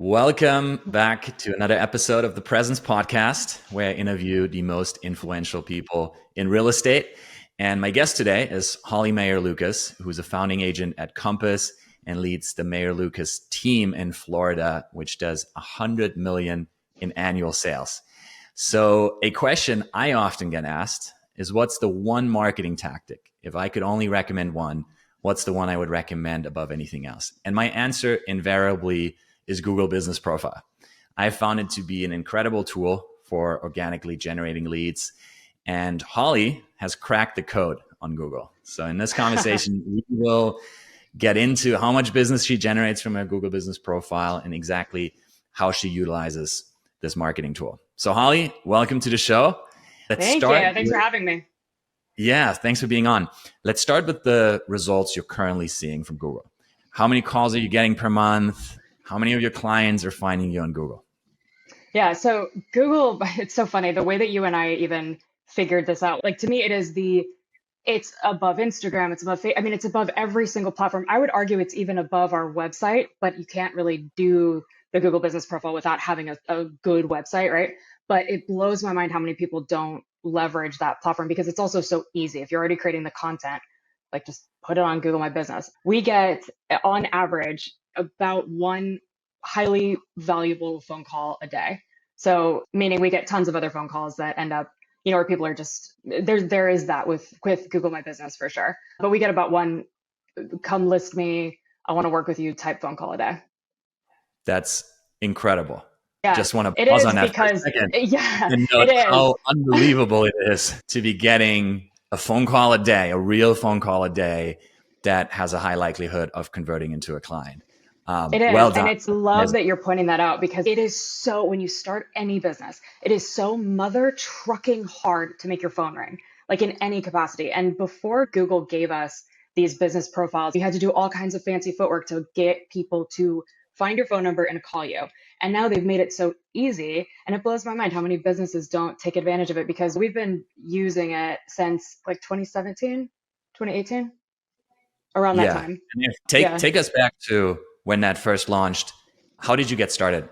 Welcome back to another episode of the Presence Podcast, where I interview the most influential people in real estate. And my guest today is Meyer Lucas, who's a founding agent at Compass and leads the Meyer Lucas Team in Florida, which does 100 million in annual sales. So a question I often get asked is, what's the one marketing tactic? If I could only recommend one, what's the one I would recommend above anything else? And my answer invariably is Google Business Profile. I found it to be an incredible tool for organically generating leads. And Holly has cracked the code on Google. So in this conversation, we will get into how much business she generates from her Google Business Profile and exactly how she utilizes this marketing tool. So Holly, welcome to the show. Thanks for having me. Yeah, thanks for being on. Let's start with the results you're currently seeing from Google. How many calls are you getting per month? How many of your clients are finding you on Google? Yeah, so Google, it's so funny, the way that you and I even figured this out. Like, to me, it's above Instagram, it's above every single platform. I would argue it's even above our website, but you can't really do the Google Business Profile without having a good website, right? But it blows my mind how many people don't leverage that platform because it's also so easy. If you're already creating the content, like just put it on Google My Business. We get, on average, about one highly valuable phone call a day. So meaning we get tons of other phone calls that end up, where people are just, there is that with Google My Business for sure. But we get about one, come list me, I want to work with you type phone call a day. That's incredible. Yeah, just want to pause on that for a second. And note how unbelievable it is to be getting a phone call a day, a real phone call a day that has a high likelihood of converting into a client. It is. Well done. And it's love that you're pointing that out because it is so, when you start any business, it is so mother trucking hard to make your phone ring, like in any capacity. And before Google gave us these business profiles, you had to do all kinds of fancy footwork to get people to find your phone number and call you. And now they've made it so easy. And it blows my mind how many businesses don't take advantage of it because we've been using it since like 2017, 2018, around that time. And take us back to when that first launched. How did you get started?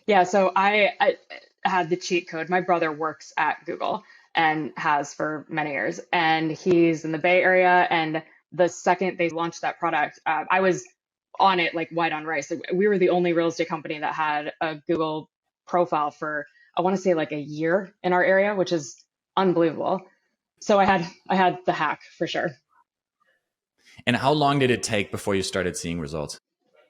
Yeah, so I had the cheat code. My brother works at Google and has for many years, and he's in the Bay Area. And the second they launched that product, I was on it like white on rice. We were the only real estate company that had a Google profile for, I want to say like a year in our area, which is unbelievable. So I had the hack for sure. And how long did it take before you started seeing results?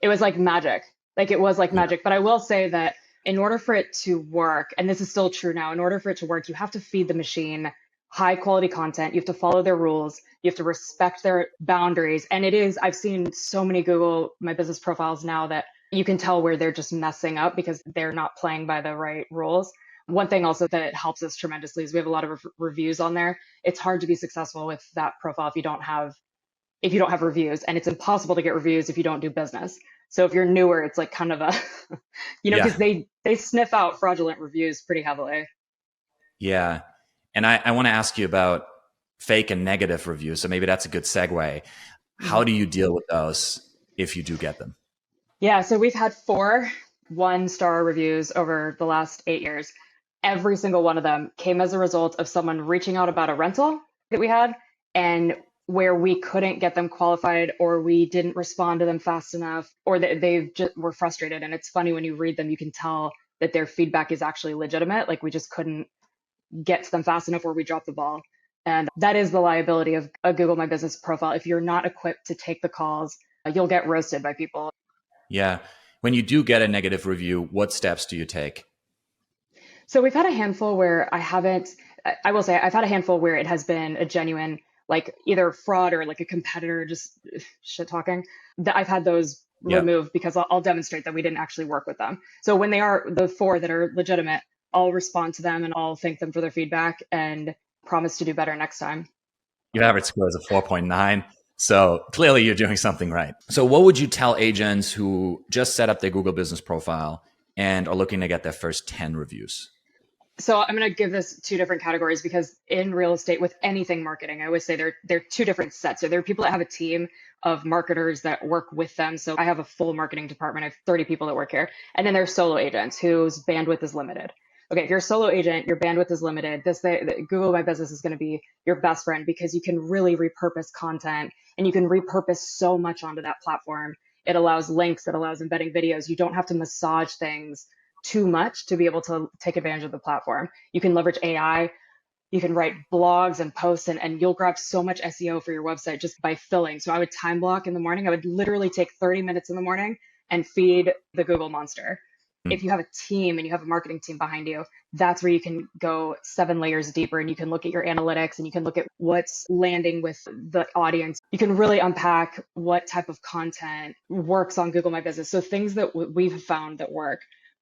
It was like magic. Magic. But I will say that in order for it to work, and this is still true now, in order for it to work, you have to feed the machine high quality content. You have to follow their rules. You have to respect their boundaries. And I've seen so many Google My Business profiles now that you can tell where they're just messing up because they're not playing by the right rules. One thing also that helps us tremendously is we have a lot of reviews on there. It's hard to be successful with that profile if you don't have reviews, and it's impossible to get reviews if you don't do business. So if you're newer, it's like kind of a, because they sniff out fraudulent reviews pretty heavily. Yeah. And I want to ask you about fake and negative reviews. So maybe that's a good segue. How do you deal with those if you do get them? Yeah. So we've had 4 1-star reviews over the last 8 years. Every single one of them came as a result of someone reaching out about a rental that we had and where we couldn't get them qualified or we didn't respond to them fast enough or they just were frustrated. And it's funny when you read them, you can tell that their feedback is actually legitimate. Like we just couldn't get to them fast enough or we dropped the ball. And that is the liability of a Google My Business profile. If you're not equipped to take the calls, you'll get roasted by people. Yeah. When you do get a negative review, what steps do you take? So we've had a handful where I've had a handful where it has been a genuine, like either fraud or like a competitor just shit talking. I've had those removed because I'll demonstrate that we didn't actually work with them. So when they are the 4 that are legitimate, I'll respond to them and I'll thank them for their feedback and promise to do better next time. Your average score is a 4.9. So clearly you're doing something right. So what would you tell agents who just set up their Google Business Profile and are looking to get their first 10 reviews? So I'm going to give this two different categories because in real estate, with anything marketing, I always say they're two different sets. So there are people that have a team of marketers that work with them. So I have a full marketing department. I have 30 people that work here. And then there's solo agents whose bandwidth is limited. Okay, if you're a solo agent, your bandwidth is limited. Google My Business is going to be your best friend because you can really repurpose content and you can repurpose so much onto that platform. It allows links, it allows embedding videos. You don't have to massage things too much to be able to take advantage of the platform. You can leverage AI. You can write blogs and posts, and you'll grab so much SEO for your website just by filling. So I would time block in the morning. I would literally take 30 minutes in the morning and feed the Google monster. If you have a team and you have a marketing team behind you, that's where you can go 7 layers deeper and you can look at your analytics and you can look at what's landing with the audience. You can really unpack what type of content works on Google My Business. So things that we've found that work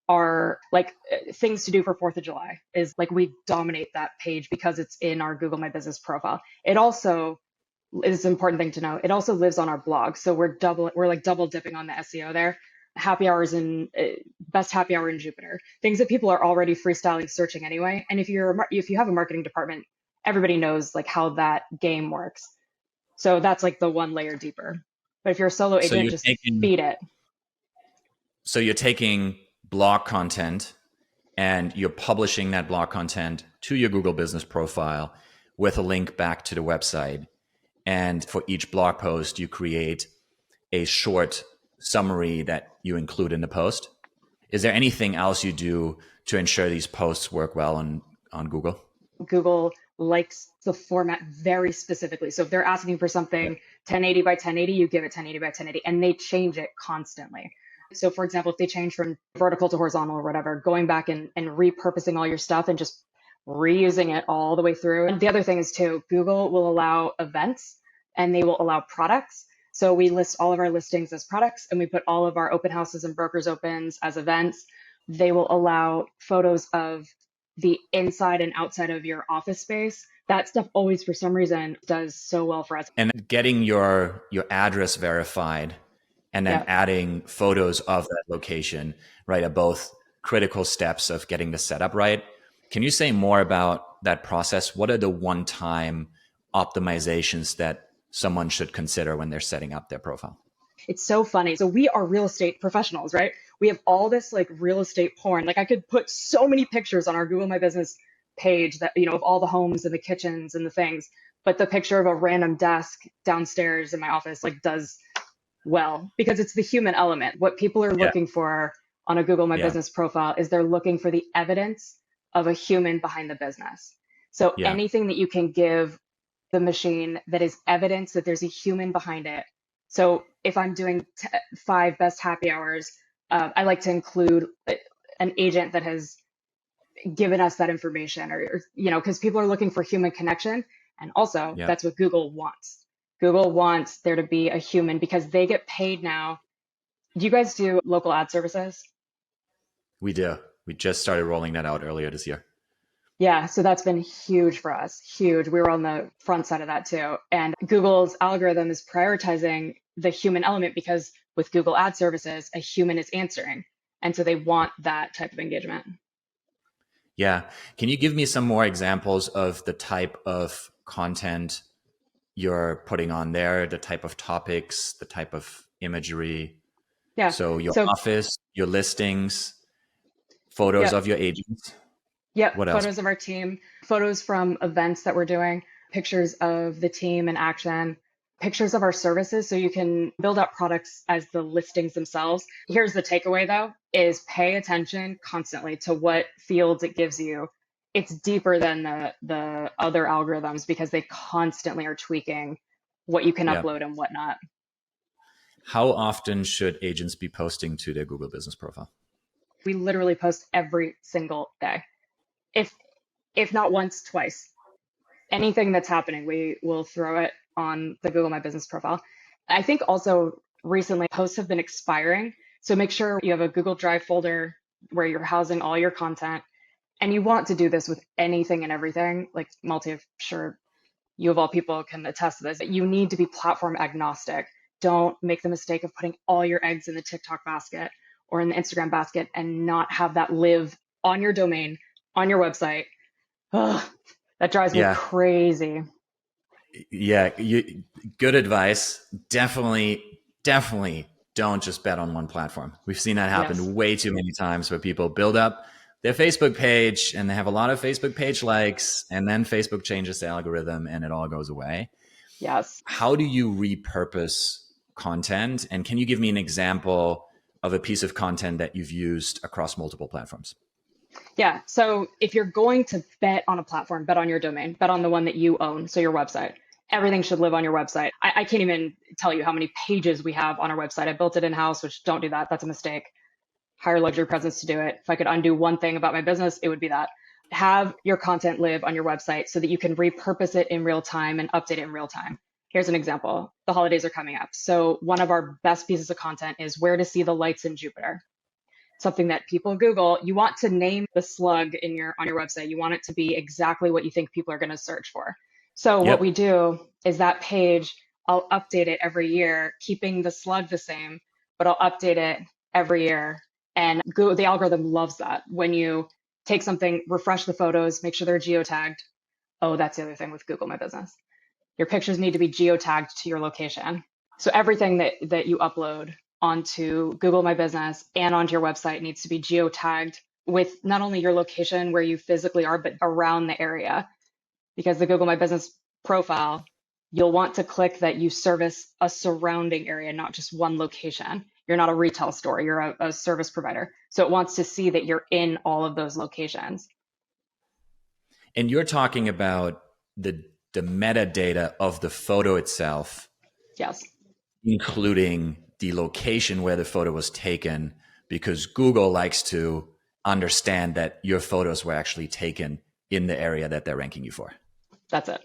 are like things to do for 4th of July is like we dominate that page because it's in our Google My Business profile. It also is an important thing to know. It also lives on our blog. So we're like double dipping on the SEO there. Happy hours in best happy hour in Jupiter, things that people are already freestyling searching anyway. And if you have a marketing department, everybody knows like how that game works. So that's like the 1 layer deeper. But if you're a solo So agent, you're just taking feed it. so you're taking blog content and you're publishing that blog content to your Google business profile with a link back to the website. And for each blog post, you create a short summary that you include in the post. Is there anything else you do to ensure these posts work well on Google? Google likes the format very specifically. So if they're asking for Yeah. something 1080 by 1080, you give it 1080 by 1080, and they change it constantly. So for example, if they change from vertical to horizontal or whatever, going back and repurposing all your stuff and just reusing it all the way through. And the other thing is too, Google will allow events and they will allow products. So we list all of our listings as products and we put all of our open houses and brokers opens as events. They will allow photos of the inside and outside of your office space. That stuff always, for some reason, does so well for us. And getting your address verified and then Yeah. adding photos of that location, right, are both critical steps of getting the setup right. Can you say more about that process? What are the one-time optimizations that someone should consider when they're setting up their profile? It's so funny. So we are real estate professionals, right? We have all this like real estate porn. Like I could put so many pictures on our Google My Business page that, of all the homes and the kitchens and the things, but the picture of a random desk downstairs in my office like does well because it's the human element. What people are Yeah. looking for on a Google My Yeah. Business profile is they're looking for the evidence of a human behind the business. So Yeah. anything that you can give the machine that is evidence that there's a human behind it. So if I'm doing 5 best happy hours, I like to include an agent that has given us that information or because people are looking for human connection. And also Yeah. that's what Google wants. Google wants there to be a human because they get paid now. Do you guys do local ad services? We do. We just started rolling that out earlier this year. Yeah, so that's been huge for us. Huge. We were on the front side of that too. And Google's algorithm is prioritizing the human element because with Google Ad Services, a human is answering. And so they want that type of engagement. Yeah. Can you give me some more examples of the type of content you're putting on there, the type of topics, the type of imagery? Yeah. So your So, office, your listings, photos yeah. of your agents. Yep, What else? photos of our team, photos from events that we're doing, pictures of the team in action, pictures of our services so you can build out products as the listings themselves. Here's the takeaway though, is pay attention constantly to what fields it gives you. It's deeper than the other algorithms because they constantly are tweaking what you can Yeah. upload and whatnot. How often should agents be posting to their Google business profile? We literally post every single day. If if not once, twice. Anything that's happening, we will throw it on the Google My Business profile. I think also recently posts have been expiring. So make sure you have a Google Drive folder where you're housing all your content. And you want to do this with anything and everything. Like multi, sure, you of all people can attest to this. You need to be platform agnostic. Don't make the mistake of putting all your eggs in the TikTok basket or in the Instagram basket and not have that live on your domain on your website. Ugh, that drives me Yeah. crazy. Yeah. Good advice. Definitely don't just bet on one platform. We've seen that Yes. happen way too many times where people build up their Facebook page and they have a lot of Facebook page likes, and then Facebook changes the algorithm and it all goes away. Yes. How do you repurpose content? And can you give me an example of a piece of content that you've used across multiple platforms? Yeah. So if you're going to bet on a platform, bet on your domain, bet on the one that you own. So your website, everything should live on your website. I can't even tell you how many pages we have on our website. I built it in house, which don't do that. That's a mistake. Hire luxury presence to do it. If I could undo one thing about my business, it would be that. Have your content live on your website so that you can repurpose it in real time and update it in real time. Here's an example. The holidays are coming up. So one of our best pieces of content is where to see the lights in Jupiter, something that people Google. You want to name the slug in your on your website. You want it to be exactly what you think people are going to search for. So what we Yep. do is that page, I'll update it every year, keeping the slug the same, but I'll update it every year. And Google, the algorithm loves that. When you take something, refresh the photos, make sure they're geotagged. Oh, that's the other thing with Google My Business. Your pictures need to be geotagged to your location. So everything that you upload onto Google My Business and onto your website needs to be geotagged with not only your location where you physically are, but around the area. Because the Google My Business profile, you'll want to click that you service a surrounding area, not just one location. You're not a retail store, you're a service provider. So it wants to see that you're in all of those locations. And you're talking about the metadata of the photo itself, Yes. including the location where the photo was taken, because Google likes to understand that your photos were actually taken in the area that they're ranking you for. That's it.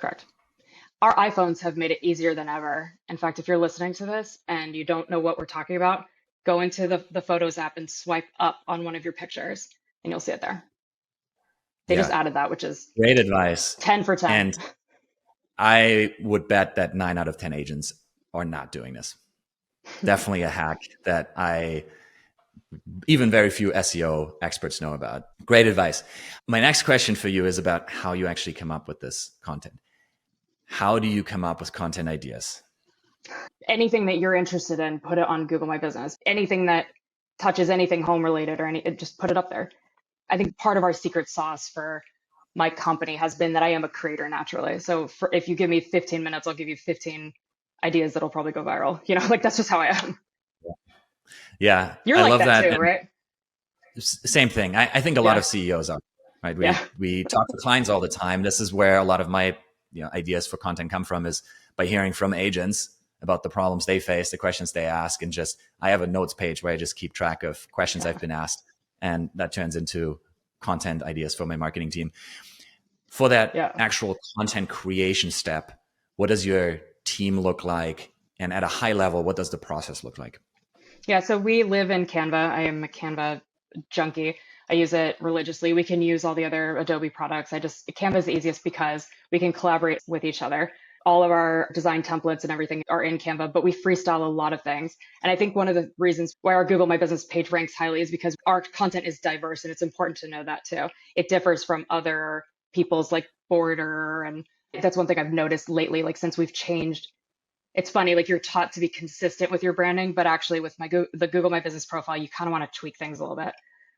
Correct. Our iPhones have made it easier than ever. In fact, if you're listening to this and you don't know what we're talking about, go into the Photos app and swipe up on one of your pictures and you'll see it there. They just Yeah. added that, which is Great advice. 10 for 10. And I would bet that 9 out of 10 agents are not doing this. Definitely a hack that even very few SEO experts know about. Great advice. My next question for you is about how you actually come up with this content. How do you come up with content ideas? Anything that you're interested in, put it on Google My Business. Anything that touches anything home related or just put it up there. I think part of our secret sauce for my company has been that I am a creator naturally. So if you give me 15 minutes, I'll give you 15 ideas that'll probably go viral. Like that's just how I am. Yeah, You're I like love that that. too, right? Same thing. I think a lot Yeah. of CEOs are, right? Yeah. We talk to clients all the time. This is where a lot of my ideas for content come from, is by hearing from agents about the problems they face, the questions they ask, and just I have a notes page where I just keep track of questions I've been asked, and that turns into content ideas for my marketing team. For that Yeah. actual content creation step, what does your team look like? And at a high level, what does the process look like? Yeah. So we live in Canva. I am a Canva junkie. I use it religiously. We can use all the other Adobe products. Canva is the easiest because we can collaborate with each other. All of our design templates and everything are in Canva, but we freestyle a lot of things. And I think one of the reasons why our Google My Business page ranks highly is because our content is diverse, and it's important to know that too. It differs from other people's like Border, and that's one thing I've noticed lately, like since we've changed. It's funny, like you're taught to be consistent with your branding, but actually with the Google My Business profile, you kind of want to tweak things a little bit.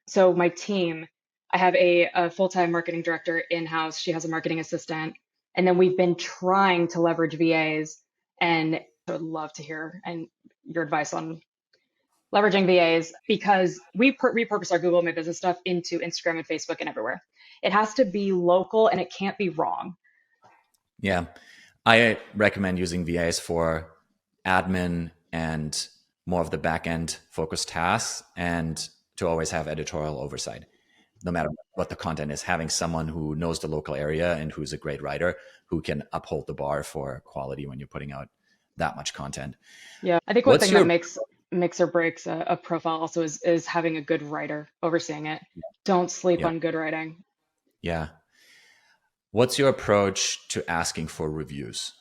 So my team, I have a full-time marketing director in-house. She has a marketing assistant. And then we've been trying to leverage VAs. And I would love to hear your advice on leveraging VAs, because we repurpose our Google My Business stuff into Instagram and Facebook and everywhere. It has to be local and it can't be wrong. Yeah. I recommend using VAs for admin and more of the back end focused tasks, and to always have editorial oversight. No matter what the content is, having someone who knows the local area and who's a great writer who can uphold the bar for quality when you're putting out that much content. Yeah. I think one What's thing that your makes or breaks a profile also is having a good writer overseeing it. Don't sleep yeah, on good writing. yeah. What's your approach to asking for reviews?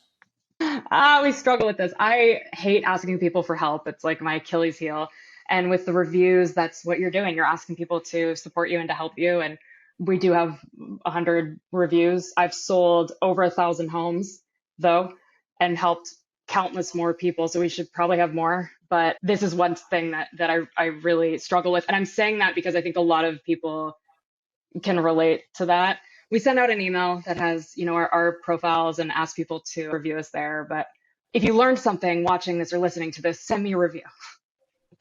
We struggle with this. I hate asking people for help. It's like my Achilles heel. And with the reviews, that's what you're doing. You're asking people to support you and to help you. And we do have 100 reviews. I've sold over 1,000 homes though, and helped countless more people. So we should probably have more. But this is one thing that I really struggle with. And I'm saying that because I think a lot of people can relate to that. We send out an email that has, our profiles and ask people to review us there. But if you learned something watching this or listening to this, send me a review.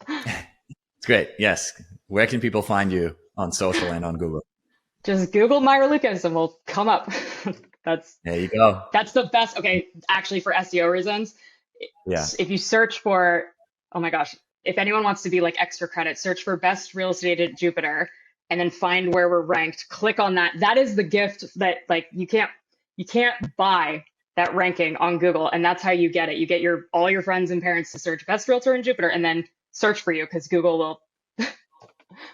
It's great. Yes. Where can people find you on social and on Google? Just Google Meyer Lucas and we'll come up. There you go. That's the best. Okay, actually, for SEO reasons, Yeah. if you search for, oh my gosh, if anyone wants to be like extra credit, search for best real estate at Jupiter and then find where we're ranked. Click on that. That is the gift that like you can't buy that ranking on Google, and that's how you get it. You get all your friends and parents to search best realtor in Jupiter and then search for you because Google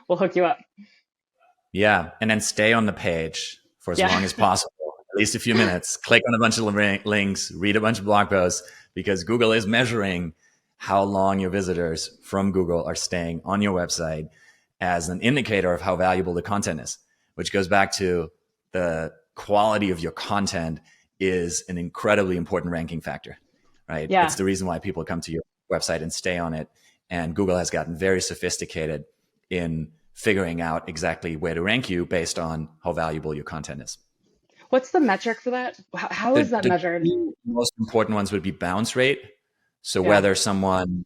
will hook you up. Yeah, and then stay on the page for as long as possible, at least a few minutes. Click on a bunch of links, read a bunch of blog posts, because Google is measuring how long your visitors from Google are staying on your website as an indicator of how valuable the content is, which goes back to the quality of your content is an incredibly important ranking factor, right? Yeah. It's the reason why people come to your website and stay on it. And Google has gotten very sophisticated in figuring out exactly where to rank you based on how valuable your content is. What's the metric for that? How is that measured? The most important ones would be bounce rate. So whether someone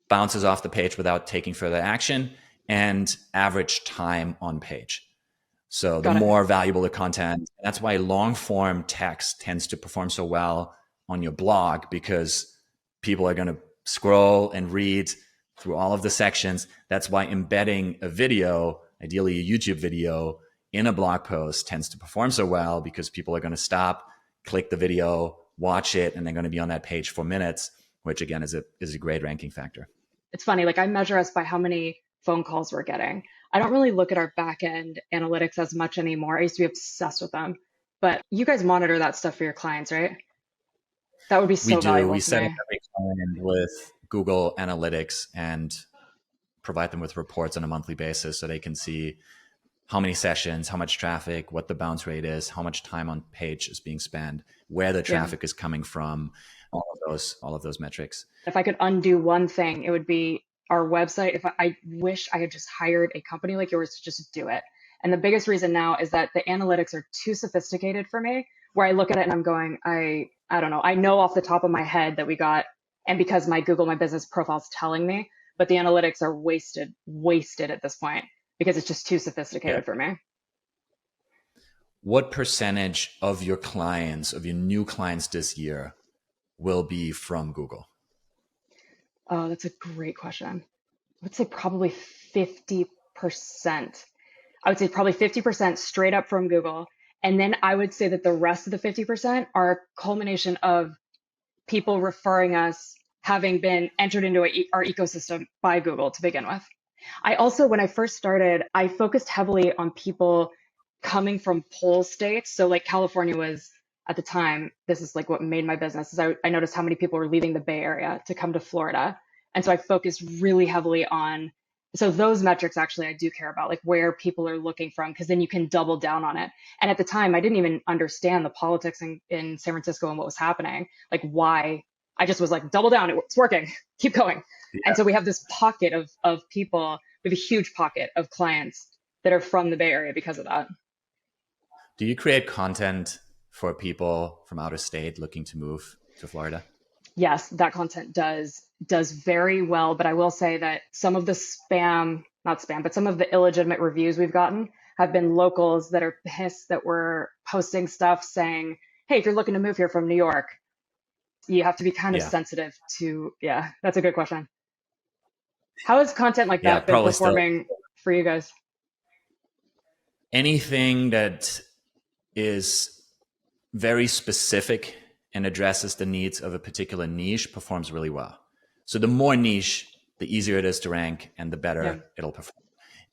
bounces off the page without taking further action, and average time on page. So the more valuable the content, that's why long form text tends to perform so well on your blog, because people are going to scroll and read through all of the sections. That's why embedding a video, ideally a YouTube video, in a blog post tends to perform so well, because people are going to stop, click the video, watch it, and they're going to be on that page for minutes, which again is a great ranking factor. It's funny, like I measure us by how many phone calls we're getting. I don't really look at our back end analytics as much anymore. I used to be obsessed with them, but you guys monitor that stuff for your clients, right? That would be so valuable. We set up every client with Google Analytics and provide them with reports on a monthly basis so they can see how many sessions, how much traffic, what the bounce rate is, how much time on page is being spent, where the traffic is coming from, all of those metrics. If I could undo one thing, it would be our website. If I wish I had just hired a company like yours to just do it. And the biggest reason now is that the analytics are too sophisticated for me, where I look at it and I'm going, I don't know. I know off the top of my head that we got, and because my business profile is telling me, but the analytics are wasted at this point because it's just too sophisticated for me. What percentage of your clients, of your new clients this year, will be from Google? Oh, that's a great question. I would say probably 50%. I would say probably 50% straight up from Google. And then I would say that the rest of the 50% are a culmination of people referring us, having been entered into our ecosystem by Google to begin with. I also, when I first started, I focused heavily on people coming from poll states. So like California was, at the time, this is like what made my business, is I noticed how many people were leaving the Bay Area to come to Florida. And so I focused really heavily on, so those metrics actually I do care about, like where people are looking from, because then you can double down on it. And at the time, I didn't even understand the politics in San Francisco and what was happening, like why. I just was like, double down, it's working, keep going. Yeah. And so we have this pocket of people, we have a huge pocket of clients that are from the Bay Area because of that. Do you create content for people from out of state looking to move to Florida? Yes, that content does very well. But I will say that some of the not spam, but some of the illegitimate reviews we've gotten have been locals that are pissed that we're posting stuff saying, hey, if you're looking to move here from New York, you have to be kind of sensitive to, that's a good question. How has content like that been performing for you guys? Anything that is very specific and addresses the needs of a particular niche performs really well. So the more niche, the easier it is to rank and the better it'll perform.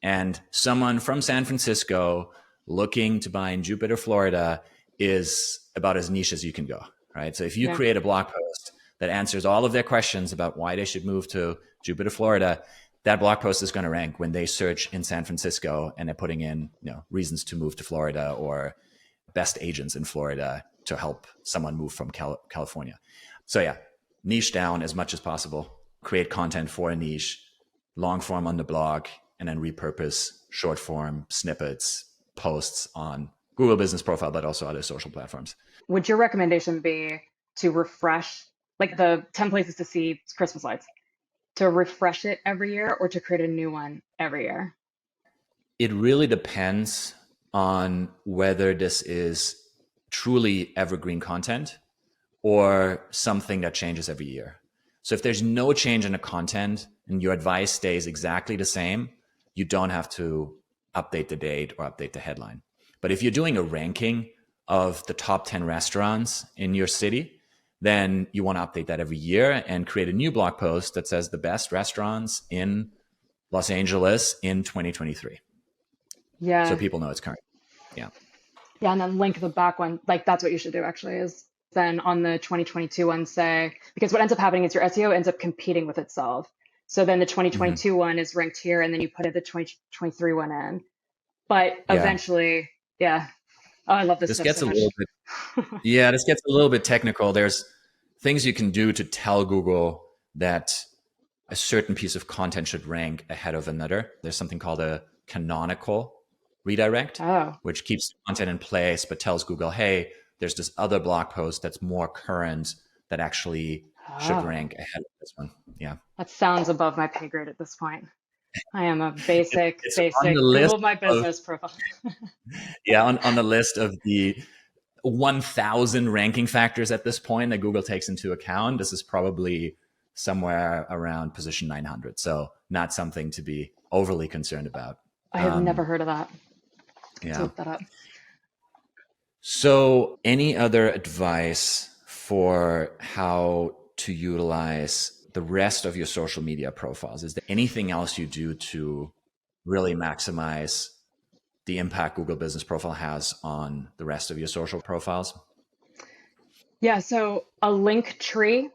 And someone from San Francisco looking to buy in Jupiter, Florida is about as niche as you can go, right? So if you create a blog post that answers all of their questions about why they should move to Jupiter, Florida, that blog post is going to rank when they search in San Francisco and they're putting in, reasons to move to Florida or best agents in Florida to help someone move from California. So yeah, niche down as much as possible, create content for a niche, long form on the blog, and then repurpose short form snippets, posts on Google Business Profile, but also other social platforms. Would your recommendation be to refresh, like the 10 places to see Christmas lights, to refresh it every year or to create a new one every year? It really depends on whether this is truly evergreen content or something that changes every year. So if there's no change in the content and your advice stays exactly the same, you don't have to update the date or update the headline. But if you're doing a ranking of the top 10 restaurants in your city, then you want to update that every year and create a new blog post that says the best restaurants in Los Angeles in 2023. Yeah. So people know it's current. Yeah. Yeah, and then link the back one. Like that's what you should do actually, is then on the 2022 one say, because what ends up happening is your SEO ends up competing with itself. So then the 2022 one is ranked here and then you put the 2023 one in. But eventually, yeah. Oh, I love this stuff gets so a much. little bit this gets a little bit technical. There's things you can do to tell Google that a certain piece of content should rank ahead of another. There's something called a canonical redirect, which keeps the content in place, but tells Google, hey, there's this other blog post that's more current that actually should rank ahead of this one. Yeah. That sounds above my pay grade at this point. I am a basic Google My Business profile. on the list of the 1,000 ranking factors at this point that Google takes into account, this is probably somewhere around position 900. So not something to be overly concerned about. I have never heard of that. Yeah. To look that up. So any other advice for how to utilize the rest of your social media profiles? Is there anything else you do to really maximize the impact Google Business Profile has on the rest of your social profiles? Yeah, so a link tree,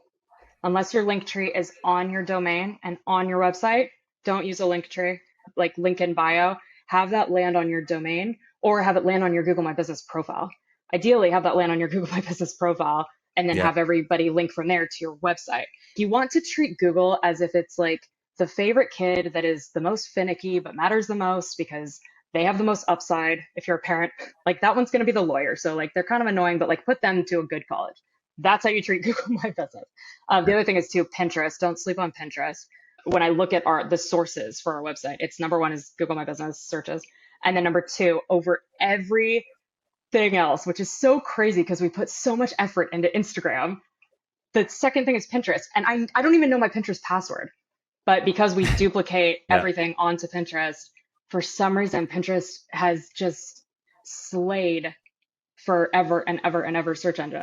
unless your link tree is on your domain and on your website, don't use a link tree like link in bio. Have that land on your domain or have it land on your Google My Business profile. Ideally, have that land on your Google My Business profile and then have everybody link from there to your website. You want to treat Google as if it's like the favorite kid that is the most finicky but matters the most because they have the most upside. If you're a parent, like that one's going to be the lawyer. So like they're kind of annoying, but like put them to a good college. That's how you treat Google My Business. The other thing is too, Pinterest. Don't sleep on Pinterest. When I look at the sources for our website, it's number one is Google My Business searches. And then number two, over everything else, which is so crazy because we put so much effort into Instagram. The second thing is Pinterest. And I don't even know my Pinterest password. But because we duplicate everything onto Pinterest, for some reason, Pinterest has just slayed forever and ever and ever search engine.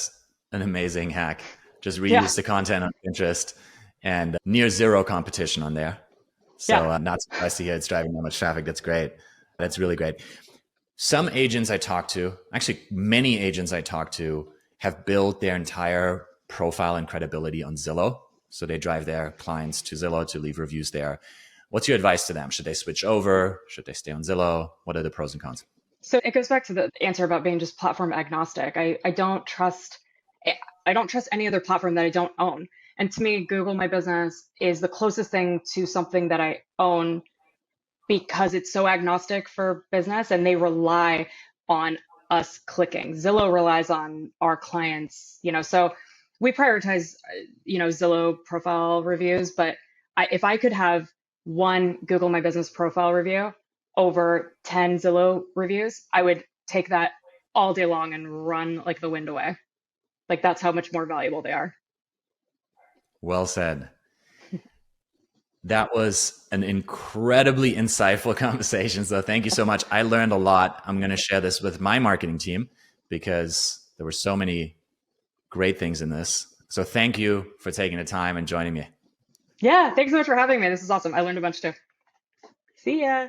An amazing hack. Just reuse the content on Pinterest and near zero competition on there. So not surprised to hear it's driving that much traffic. That's great. That's really great. Some agents I talk to, actually many agents I talk to, have built their entire profile and credibility on Zillow. So they drive their clients to Zillow to leave reviews there. What's your advice to them? Should they switch over? Should they stay on Zillow? What are the pros and cons? So it goes back to the answer about being just platform agnostic. I don't trust any other platform that I don't own. And to me, Google My Business is the closest thing to something that I own because it's so agnostic for business and they rely on us clicking. Zillow relies on our clients, so we prioritize, Zillow profile reviews, but if I could have one Google My Business profile review over 10 Zillow reviews, I would take that all day long and run like the wind away. Like that's how much more valuable they are. Well said. That was an incredibly insightful conversation. So thank you so much. I learned a lot. I'm going to share this with my marketing team because there were so many great things in this. So thank you for taking the time and joining me. Yeah, thanks so much for having me. This is awesome. I learned a bunch too. See ya.